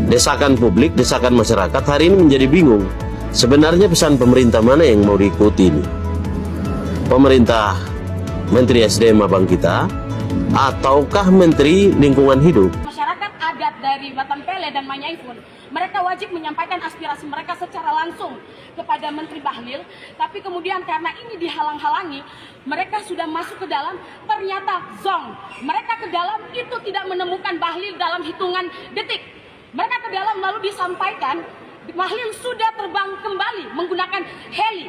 desakan publik, desakan masyarakat hari ini menjadi bingung. Sebenarnya pesan pemerintah mana yang mau diikuti ini? Pemerintah Menteri SDM abang kita, ataukah Menteri Lingkungan Hidup? Masyarakat adat dari Batam Pele dan Manyaifun, mereka wajib menyampaikan aspirasi mereka secara langsung kepada Menteri Bahlil, tapi kemudian karena ini dihalang-halangi, mereka sudah masuk ke dalam, ternyata zong. Mereka ke dalam itu tidak menemukan Bahlil dalam hitungan detik. Mereka ke dalam lalu disampaikan, Bahlil sudah terbang kembali menggunakan heli.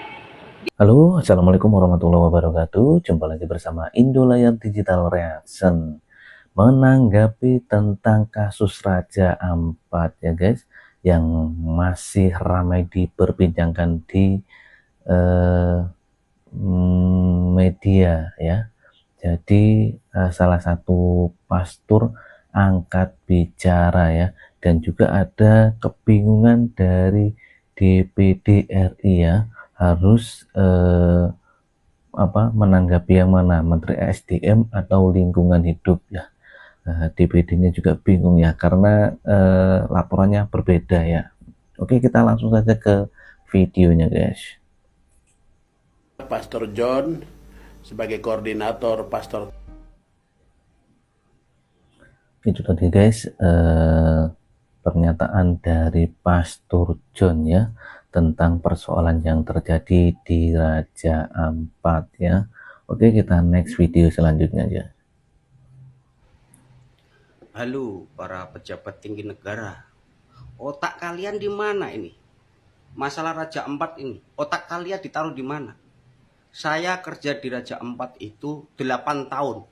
Halo, Assalamualaikum warahmatullahi wabarakatuh. Jumpa lagi bersama Indolayar Digital Reaction. Menanggapi tentang kasus Raja Ampat ya guys, yang masih ramai diperbincangkan di media ya. Jadi salah satu pastor angkat bicara ya, dan juga ada kebingungan dari DPD RI ya, harus menanggapi yang mana, Menteri SDM atau Lingkungan Hidup ya. DPD-nya juga bingung ya, karena laporannya berbeda ya. Oke, kita langsung saja ke videonya guys. Pastor John sebagai koordinator pastor. Itu tadi guys, pernyataan dari Pastor John ya, tentang persoalan yang terjadi di Raja Ampat ya. Oke, kita next video selanjutnya aja. Halo para pejabat tinggi negara, otak kalian di mana ini? Masalah Raja Ampat ini, otak kalian ditaruh di mana? Saya kerja di Raja Ampat itu 8 tahun.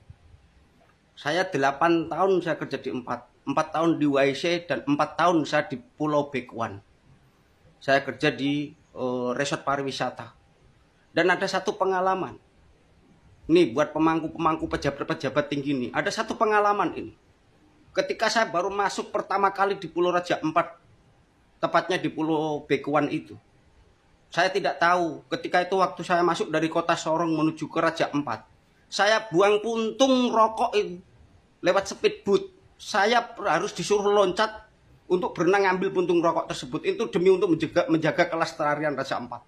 Saya 8 tahun saya kerja di 4 tahun di YC dan 4 tahun saya di Pulau Bekuan. Saya kerja di resort pariwisata. Dan ada satu pengalaman. Nih buat pemangku-pemangku pejabat-pejabat tinggi nih, ada satu pengalaman ini. Ketika saya baru masuk pertama kali di Pulau Raja Ampat, tepatnya di Pulau Bekuan itu, saya tidak tahu ketika itu waktu saya masuk dari kota Sorong menuju ke Raja Ampat, saya buang puntung rokok itu lewat speedboat. Saya harus disuruh loncat untuk berenang ngambil puntung rokok tersebut, itu demi untuk menjaga kelestarian Raja Ampat.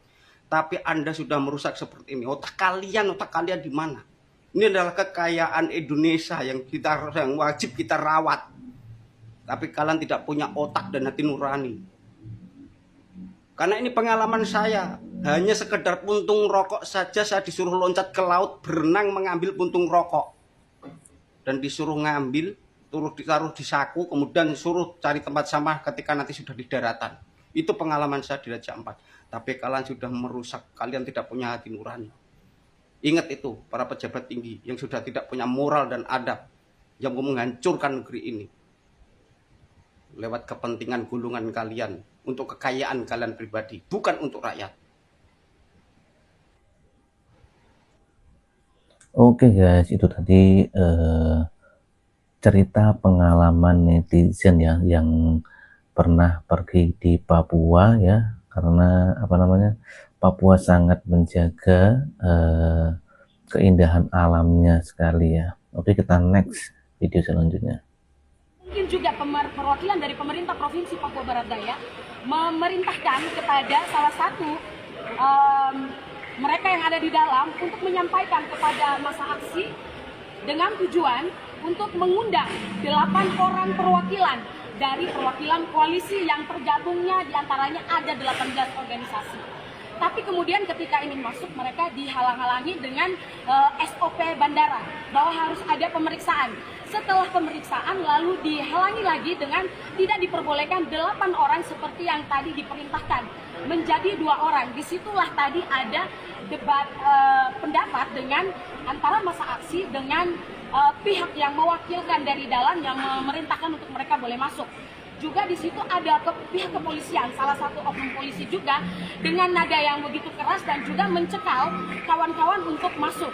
Tapi Anda sudah merusak seperti ini. Otak kalian di mana? Ini adalah kekayaan Indonesia yang wajib kita rawat. Tapi kalian tidak punya otak dan hati nurani. Karena ini pengalaman saya, hanya sekedar puntung rokok saja saya disuruh loncat ke laut, berenang mengambil puntung rokok. Dan disuruh ngambil, ditaruh di saku, kemudian suruh cari tempat sampah ketika nanti sudah di daratan. Itu pengalaman saya di Raja Ampat. Tapi kalian sudah merusak, kalian tidak punya hati nurani. Ingat itu, para pejabat tinggi yang sudah tidak punya moral dan adab, yang mau menghancurkan negeri ini. Lewat kepentingan golongan kalian, untuk kekayaan kalian pribadi, bukan untuk rakyat. Oke guys, itu tadi cerita pengalaman netizen ya, yang pernah pergi di Papua ya, karena Papua sangat menjaga keindahan alamnya sekali ya. Oke, kita next video selanjutnya. Mungkin juga perwakilan dari pemerintah Provinsi Papua Barat Daya memerintahkan kepada salah satu mereka yang ada di dalam untuk menyampaikan kepada masa aksi dengan tujuan untuk mengundang 8 orang perwakilan dari perwakilan koalisi yang tergabungnya diantaranya ada 18 organisasi. Tapi kemudian ketika ini masuk, mereka dihalang-halangi dengan SOP bandara bahwa harus ada pemeriksaan. Setelah pemeriksaan lalu dihalangi lagi dengan tidak diperbolehkan 8 orang seperti yang tadi diperintahkan, menjadi 2 orang. Disitulah tadi ada debat pendapat dengan antara masa aksi dengan pihak yang mewakilkan dari dalam yang memerintahkan untuk mereka boleh masuk. Juga di situ ada pihak kepolisian, salah satu oknum polisi juga dengan nada yang begitu keras dan juga mencekal kawan-kawan untuk masuk.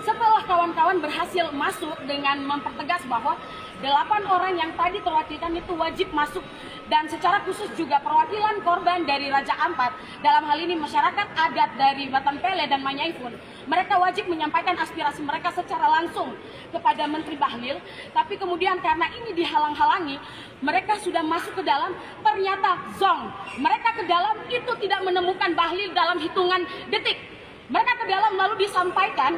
Setelah kawan-kawan berhasil masuk dengan mempertegas bahwa 8 orang yang tadi terwakilkan itu wajib masuk dan secara khusus juga perwakilan korban dari Raja Ampat, dalam hal ini masyarakat adat dari Batan Pele dan Manyaifun, mereka wajib menyampaikan aspirasi mereka secara langsung kepada Menteri Bahlil, tapi kemudian karena ini dihalang-halangi, mereka sudah masuk ke dalam, ternyata zong. Mereka ke dalam itu tidak menemukan Bahlil dalam hitungan detik. Mereka ke dalam lalu disampaikan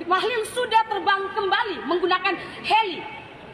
Bahlil sudah terbang kembali menggunakan heli.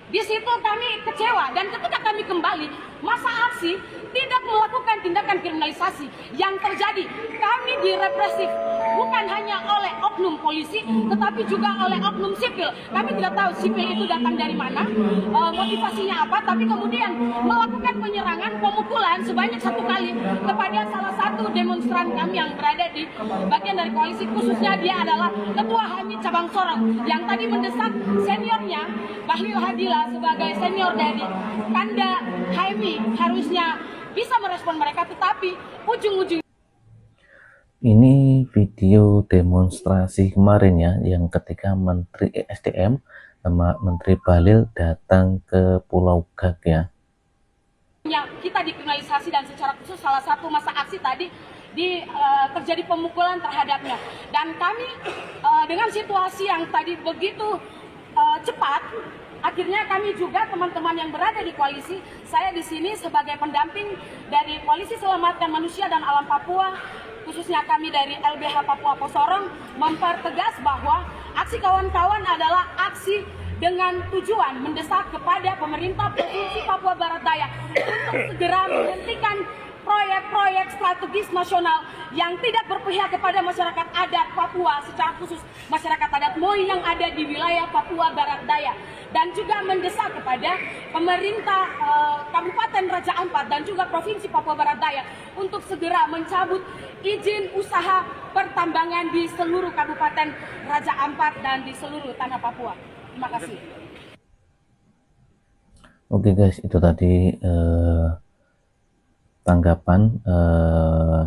Di situ kami kecewa, dan ketika kami kembali, masa aksi tidak melakukan tindakan kriminalisasi. Yang terjadi, kami direpresif bukan hanya oleh oknum polisi, tetapi juga oleh oknum sipil. Kami tidak tahu sipil itu datang dari mana, motivasinya apa, tapi kemudian melakukan penyerangan, pemukulan sebanyak 1 kali kepada salah satu demonstran kami yang berada di bagian dari koalisi, khususnya dia adalah Ketua Hamid Cabang Sorong yang tadi mendesak seniornya Bahlil Hadila sebagai senior dari Kanda HMI harusnya bisa merespon mereka, tetapi ujung-ujung Ini video demonstrasi kemarin ya, yang ketika Menteri ESDM sama Menteri Bahlil datang ke Pulau Gag ya. kita dikriminalisasi, dan secara khusus salah satu masa aksi tadi terjadi pemukulan terhadapnya, dan kami dengan situasi yang tadi begitu cepat, akhirnya kami juga teman-teman yang berada di koalisi, saya di sini sebagai pendamping dari Koalisi Selamatkan Manusia dan Alam Papua, khususnya kami dari LBH Papua Posorong, mempertegas bahwa aksi kawan-kawan adalah aksi dengan tujuan mendesak kepada pemerintah Provinsi Papua Barat Daya untuk segera menghentikan proyek-proyek strategis nasional yang tidak berpihak kepada masyarakat adat Papua, secara khusus masyarakat adat Moi yang ada di wilayah Papua Barat Daya, dan juga mendesak kepada pemerintah Kabupaten Raja Ampat dan juga Provinsi Papua Barat Daya untuk segera mencabut izin usaha pertambangan di seluruh Kabupaten Raja Ampat dan di seluruh tanah Papua. Terima kasih. Oke guys, itu tadi tanggapan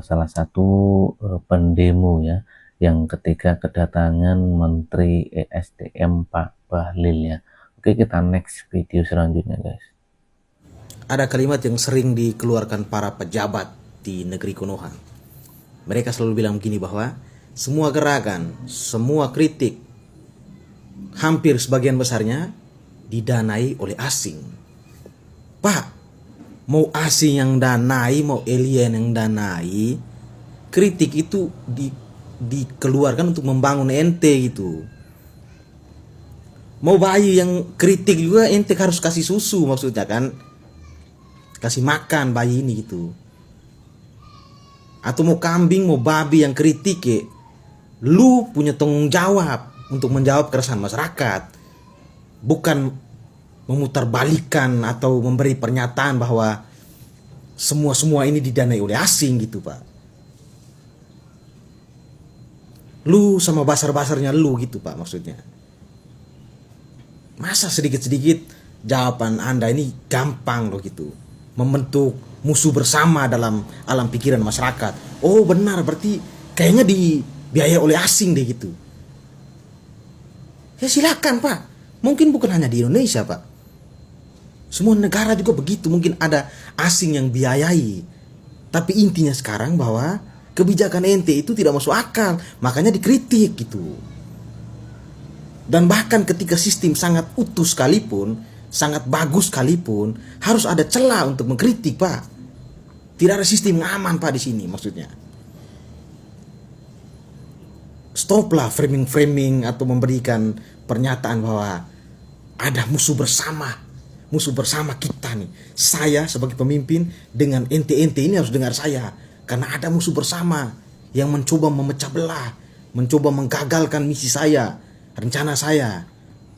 salah satu pendemo ya, yang ketika kedatangan Menteri ESDM Pak Bahlil ya. Oke, kita next video selanjutnya guys. Ada kalimat yang sering dikeluarkan para pejabat di negeri Konoha. Mereka selalu bilang begini, bahwa semua gerakan, semua kritik, hampir sebagian besarnya didanai oleh asing. Pak, mau asing yang danai, mau alien yang danai, kritik itu dikeluarkan untuk membangun ente gitu. Mau bayi yang kritik juga ente harus kasih susu, maksudnya kan, kasih makan bayi ini gitu. Atau mau kambing, mau babi yang kritik ya, lu punya tanggung jawab untuk menjawab keresahan masyarakat, bukan memutarbalikkan atau memberi pernyataan bahwa semua ini didanai oleh asing gitu Pak. Lu sama basar-basarnya lu gitu Pak, maksudnya. Masa sedikit-sedikit jawaban Anda ini gampang loh gitu, membentuk musuh bersama dalam alam pikiran masyarakat. Oh benar, berarti kayaknya dibiayai oleh asing deh gitu. Ya silakan Pak, mungkin bukan hanya di Indonesia Pak, semua negara juga begitu, mungkin ada asing yang biayai. Tapi intinya sekarang bahwa kebijakan ente itu tidak masuk akal, makanya dikritik gitu. Dan bahkan ketika sistem sangat utuh sekalipun, sangat bagus sekalipun, harus ada celah untuk mengkritik Pak. Tidak ada sistem yang aman Pak di sini, maksudnya. Stoplah framing-framing atau memberikan pernyataan bahwa ada musuh bersama kita nih. Saya sebagai pemimpin dengan ente-ente ini harus dengar saya, karena ada musuh bersama yang mencoba memecah belah, mencoba menggagalkan misi saya, rencana saya.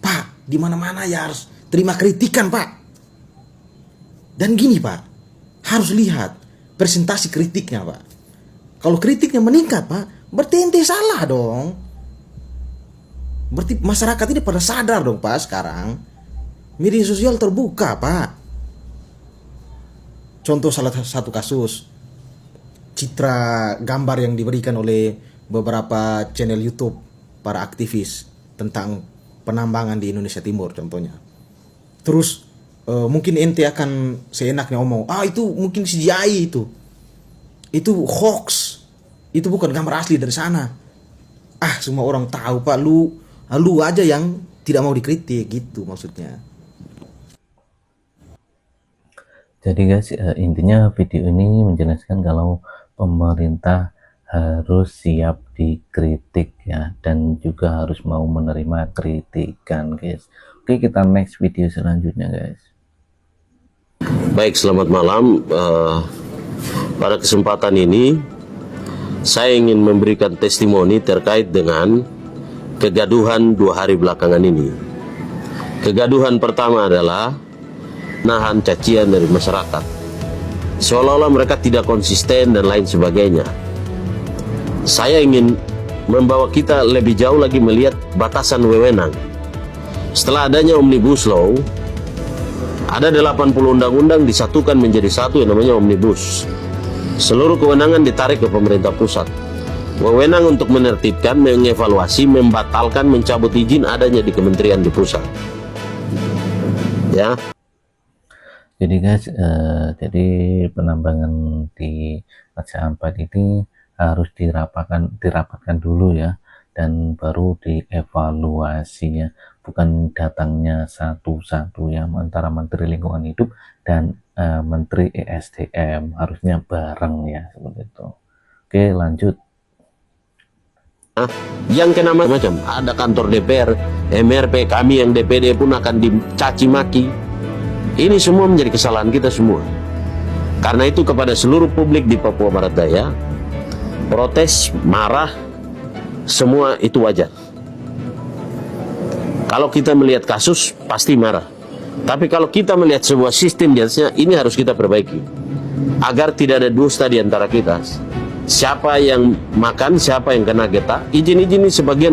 Pak, di mana-mana ya harus terima kritikan Pak. Dan gini Pak, harus lihat presentasi kritiknya Pak. Kalau kritiknya meningkat Pak, berarti ente salah dong. Berarti masyarakat ini pada sadar dong Pak sekarang. Media sosial terbuka Pak. Contoh salah satu kasus, citra gambar yang diberikan oleh beberapa channel YouTube para aktivis tentang penambangan di Indonesia Timur contohnya. Terus mungkin ente akan seenaknya ngomong, itu mungkin CGI itu hoax, itu bukan gambar asli dari sana. Semua orang tahu Pak, lu aja yang tidak mau dikritik gitu maksudnya. Jadi guys, intinya video ini menjelaskan kalau pemerintah harus siap dikritik ya, dan juga harus mau menerima kritikan guys. Oke, kita next video selanjutnya guys. Baik, selamat malam. Pada kesempatan ini saya ingin memberikan testimoni terkait dengan kegaduhan 2 hari belakangan ini. Kegaduhan pertama adalah nahan cacian dari masyarakat, seolah-olah mereka tidak konsisten dan lain sebagainya. Saya ingin membawa kita lebih jauh lagi melihat batasan wewenang. Setelah adanya Omnibus Law, ada 80 undang-undang disatukan menjadi satu yang namanya Omnibus. Seluruh kewenangan ditarik ke pemerintah pusat. Wewenang untuk menertibkan, mengevaluasi, membatalkan, mencabut izin adanya di kementerian di pusat. Ya. Jadi guys, jadi penambangan di Raja Ampat ini harus dirapatkan dulu ya, dan baru dievaluasi ya, bukan datangnya satu-satu ya, antara Menteri Lingkungan Hidup dan Menteri ESDM, harusnya bareng ya, seperti itu. Oke, lanjut. Yang kena macam ada kantor DPR, MRP, kami yang DPD pun akan dicaci maki. Ini semua menjadi kesalahan kita semua. Karena itu kepada seluruh publik di Papua Barat Daya, protes, marah, semua itu wajar. Kalau kita melihat kasus, pasti marah. Tapi kalau kita melihat sebuah sistem di atasnya, ini harus kita perbaiki. Agar tidak ada dusta di antara kita. Siapa yang makan, siapa yang kena getah, izin-izin ini sebagian